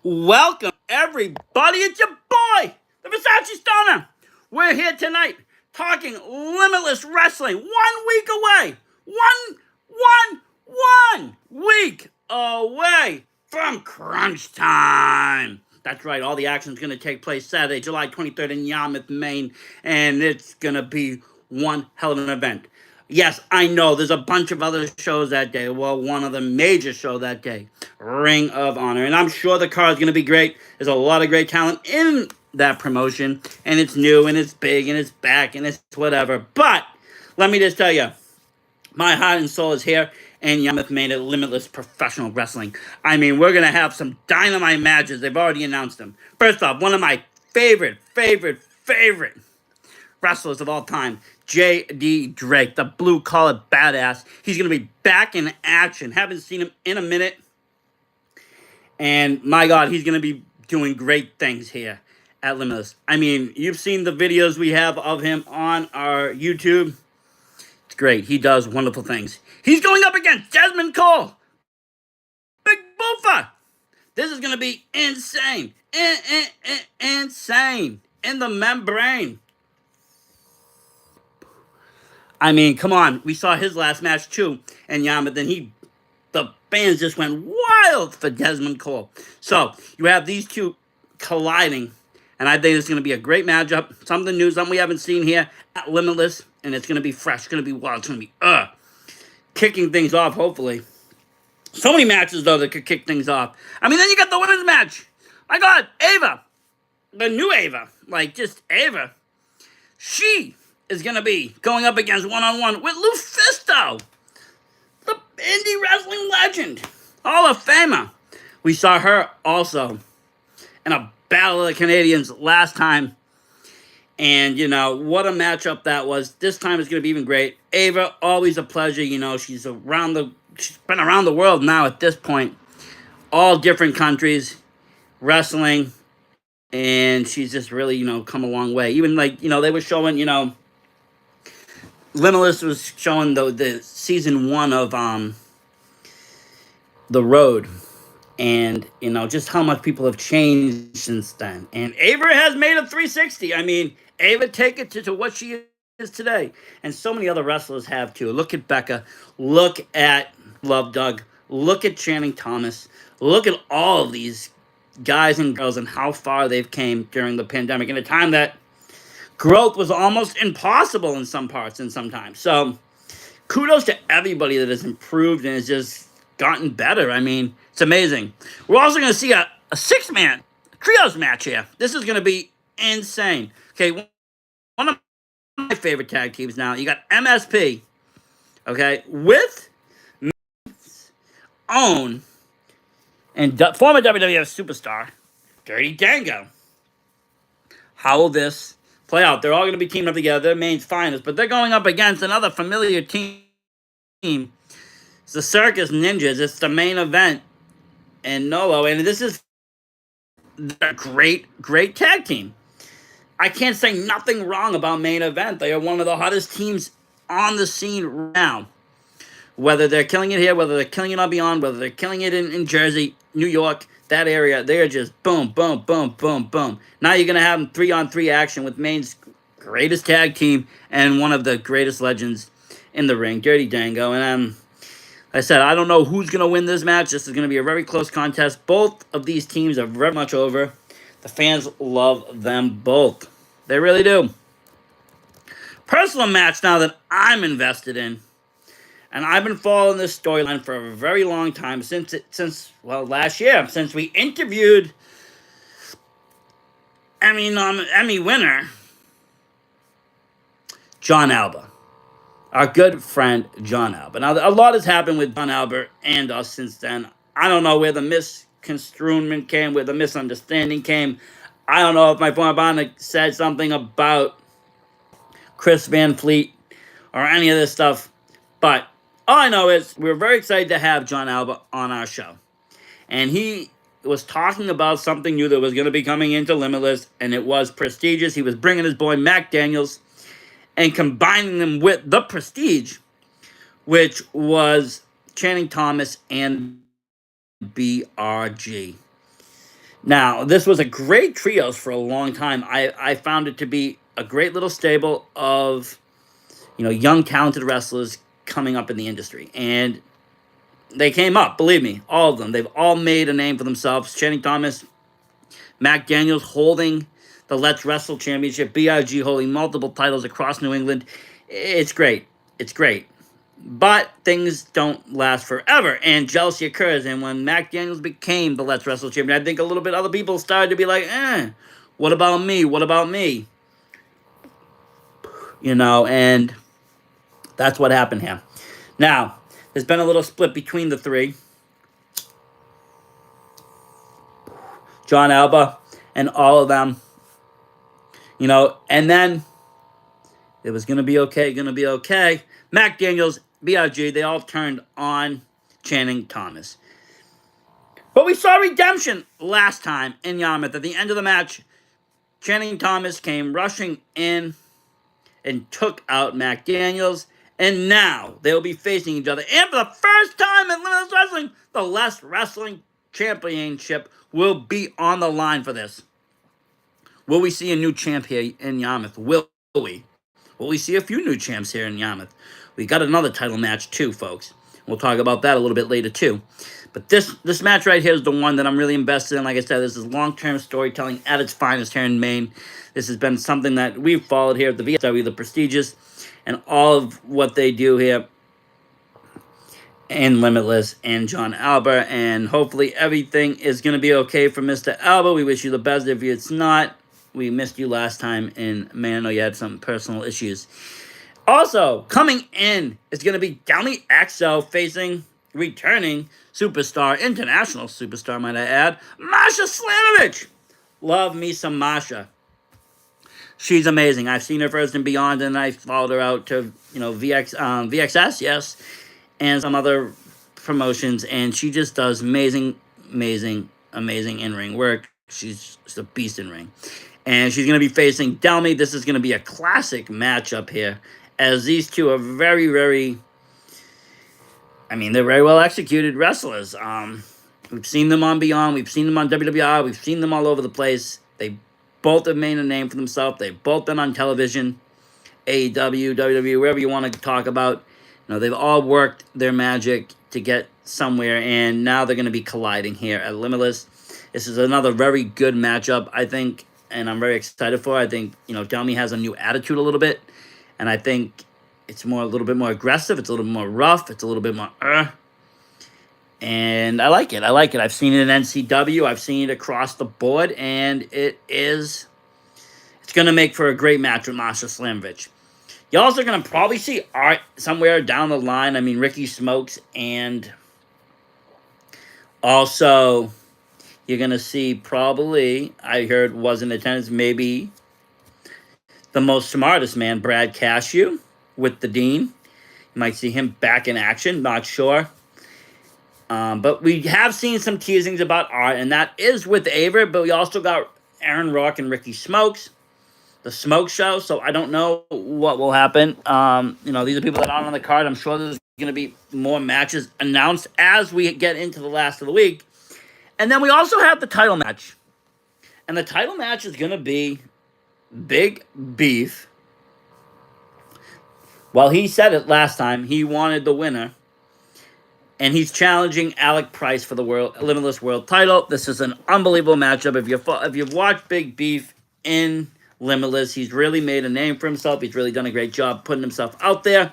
Welcome, everybody. It's your boy, the Versace Stoner. We're here tonight talking limitless wrestling. 1 week away. One week away from crunch time. That's right. All the action is going to take place Saturday, July 23rd in Yarmouth, Maine, and it's going to be one hell of an event. Yes, I know there's a bunch of other shows that day. Well, one of the major show that day, Ring of Honor. And I'm sure the card is going to be great. There's a lot of great talent in that promotion. And it's new and it's big and it's back and it's whatever. But let me just tell you, my heart and soul is here. And Yarmouth made it limitless professional wrestling. I mean, we're going to have some dynamite matches. They've already announced them. First off, one of my favorite wrestlers of all time, J.D. Drake, the blue-collar badass. He's going to be back in action. Haven't seen him in a minute. And, my God, he's going to be doing great things here at Limitless. I mean, you've seen the videos we have of him on our YouTube. It's great. He does wonderful things. He's going up against Desmond Cole. Big Boofa. This is going to be insane. Insane. In the membrane. I mean, come on. We saw his last match, too, in Yarmouth. Then the fans just went wild for Desmond Cole. So, you have these two colliding. And I think it's going to be a great matchup. Something new, something we haven't seen here at Limitless. And it's going to be fresh. It's going to be wild. It's going to be, kicking things off, hopefully. So many matches, though, that could kick things off. I mean, then you got the women's match. My God, Ava. The new Ava. Like, just Ava. She is going to be going up against one-on-one with Lufisto, the indie wrestling legend, Hall of Famer. We saw her also in a Battle of the Canadians last time. And, you know, what a matchup that was. This time it's going to be even great. Ava, always a pleasure. You know, she's been around the world now at this point. All different countries, wrestling. And she's just really, you know, come a long way. Even, like, you know, they were showing, you know, Limitless was showing the season 1 of The Road. And, you know, just how much people have changed since then. And Ava has made a 360. I mean, Ava take it to what she is today. And so many other wrestlers have, too. Look at Becca. Look at Love Doug. Look at Channing Thomas. Look at all of these guys and girls and how far they've came during the pandemic. In a time that growth was almost impossible in some parts and sometimes. So, kudos to everybody that has improved and has just gotten better. I mean, it's amazing. We're also going to see a 6-man trios match here. This is going to be insane. Okay, one of my favorite tag teams now. You got MSP, okay, with own and former WWF superstar, Dirty Dango. How will this play out? They're all going to be teamed up together. They're Maine's finest, but they're going up against another familiar team. It's the Circus Ninjas. It's the main event in Nolo, and this is a great tag team. I can't say nothing wrong about main event. They are one of the hottest teams on the scene right now. Whether they're killing it here, whether they're killing it on Beyond, whether they're killing it in Jersey, New York, that area, they're just boom, boom, boom, boom, boom. Now you're going to have 3-on-3 action with Maine's greatest tag team and one of the greatest legends in the ring, Dirty Dango. And like I said, I don't know who's going to win this match. This is going to be a very close contest. Both of these teams are very much over. The fans love them both. They really do. Personal match now that I'm invested in. And I've been following this storyline for a very long time, since last year, since we interviewed Emmy winner John Alba, our good friend John Alba. Now, a lot has happened with John Alba and us since then. I don't know where the misconstruement came, where the misunderstanding came. I don't know if my former partner said something about Chris Van Fleet or any of this stuff, but all I know is we're very excited to have John Alba on our show. And he was talking about something new that was going to be coming into Limitless, and it was prestigious. He was bringing his boy Mac Daniels and combining them with the Prestige, which was Channing Thomas and BRG. Now, this was a great trios for a long time. I found it to be a great little stable of, young, talented wrestlers coming up in the industry. And they came up, believe me, all of them. They've all made a name for themselves. Channing Thomas, Mac Daniels holding the Let's Wrestle Championship, BIG holding multiple titles across New England. It's great. It's great. But things don't last forever, and jealousy occurs. And when Mac Daniels became the Let's Wrestle champion, I think a little bit other people started to be like, what about me? What about me? And that's what happened here. Now, there's been a little split between the three. John Alba and all of them. And then it was going to be okay. Mac Daniels, BRG, they all turned on Channing Thomas. But we saw redemption last time in Yarmouth. At the end of the match, Channing Thomas came rushing in and took out Mac Daniels. And now they'll be facing each other. And for the first time in Limitless Wrestling, the Let's Wrestling Championship will be on the line for this. Will we see a new champ here in Yarmouth? Will we? Will we see a few new champs here in Yarmouth? We got another title match too, folks. We'll talk about that a little bit later too. But this match right here is the one that I'm really invested in. Like I said, this is long-term storytelling at its finest here in Maine. This has been something that we've followed here at the VSW, the prestigious, and all of what they do here and Limitless and John Alba. And hopefully everything is going to be okay for Mr. Alba. We wish you the best. If it's not, we missed you last time in Maine. I know you had some personal issues. Also, coming in is going to be Downey Axel facing returning superstar, international superstar, might I add, Masha Slamovich. Love me some Masha. She's amazing. I've seen her first and beyond, and I followed her out to, VXS, yes, and some other promotions, and she just does amazing in-ring work. She's just a beast in ring. And she's going to be facing Delmy. This is going to be a classic matchup here, as these two are very, very, they're very well executed wrestlers. We've seen them on Beyond. We've seen them on WWR. We've seen them all over the place. They both have made a name for themselves. They've both been on television, AEW, WWE, wherever you want to talk about. They've all worked their magic to get somewhere, and now they're going to be colliding here at Limitless. This is another very good matchup, I think, and I'm very excited for it. I think, Delmy has a new attitude a little bit, and I think it's a little bit more aggressive. It's a little bit more rough. It's a little bit more, and I like it. I've seen it in NCW. I've seen it across the board, and it's going to make for a great match with Masha Slamovich. You're also going to probably see Art somewhere down the line. Ricky Smokes, and also you're going to see probably, I heard was in attendance, maybe the most smartest man, Brad Cashew, with the Dean. You might see him back in action, not sure. But we have seen some teasings about Art, and that is with Aver, but we also got Aaron Rock and Ricky Smokes, the Smoke Show, so I don't know what will happen. These are people that aren't on the card. I'm sure there's going to be more matches announced as we get into the last of the week. And then we also have the title match. And the title match is going to be Big Beef. Well, he said it last time. He wanted the winner. And he's challenging Alec Price for the Limitless World title. This is an unbelievable matchup. If you've watched Big Beef in Limitless, he's really made a name for himself. He's really done a great job putting himself out there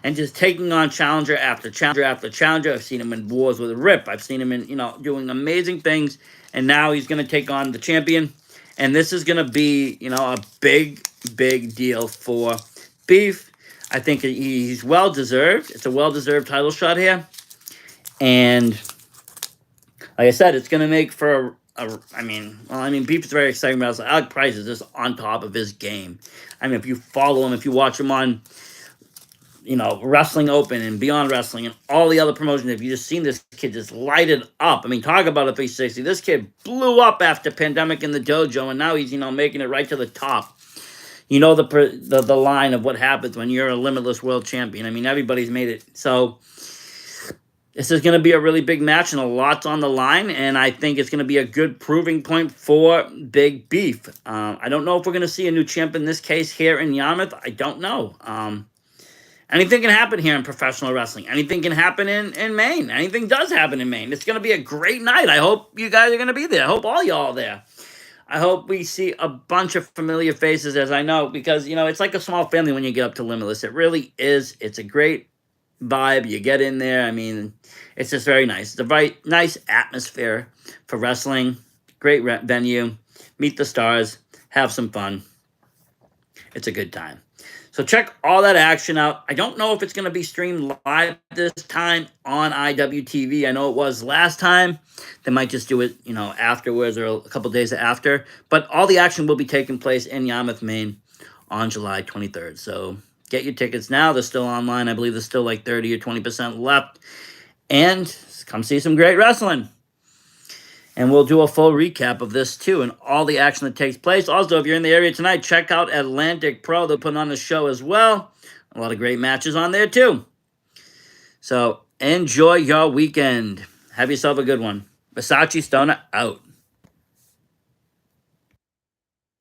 and just taking on challenger after challenger after challenger. I've seen him in wars with Rip. I've seen him in, doing amazing things. And now he's going to take on the champion. And this is going to be, a big, big deal for Beef. I think he's well-deserved. It's a well-deserved title shot here. And like I said, it's going to make for Beef is very exciting, but Alec Price is just on top of his game. If you follow him, if you watch him on, Wrestling Open and Beyond Wrestling and all the other promotions, if you just seen this kid just light it up. Talk about a 360. This kid blew up after pandemic in the dojo, and now he's, making it right to the top. The line of what happens when you're a Limitless World Champion. Everybody's made it. So This is going to be a really big match and a lot's on the line, and I think it's going to be a good proving point for Big Beef. I don't know if we're going to see a new champ in this case here in Yarmouth. I don't know. Anything can happen here in professional wrestling. Anything can happen in Maine. Anything does happen in Maine. It's going to be a great night. I hope you guys are going to be there. I hope all y'all are there. I hope we see a bunch of familiar faces, as I know, because, it's like a small family when you get up to Limitless. It really is. It's a great vibe. You get in there. I mean, it's just very nice. It's a very nice atmosphere for wrestling. Great venue. Meet the stars. Have some fun. It's a good time. So check all that action out. I don't know if it's going to be streamed live this time on IWTV. I know it was last time. They might just do it, afterwards or a couple days after. But all the action will be taking place in Yarmouth, Maine on July 23rd. So get your tickets now. They're still online. I believe there's still like 30 or 20% left. And come see some great wrestling. And we'll do a full recap of this, too, and all the action that takes place. Also, if you're in the area tonight, check out Atlantic Pro. They're putting on the show as well. A lot of great matches on there, too. So, enjoy your weekend. Have yourself a good one. Versace Stoner out.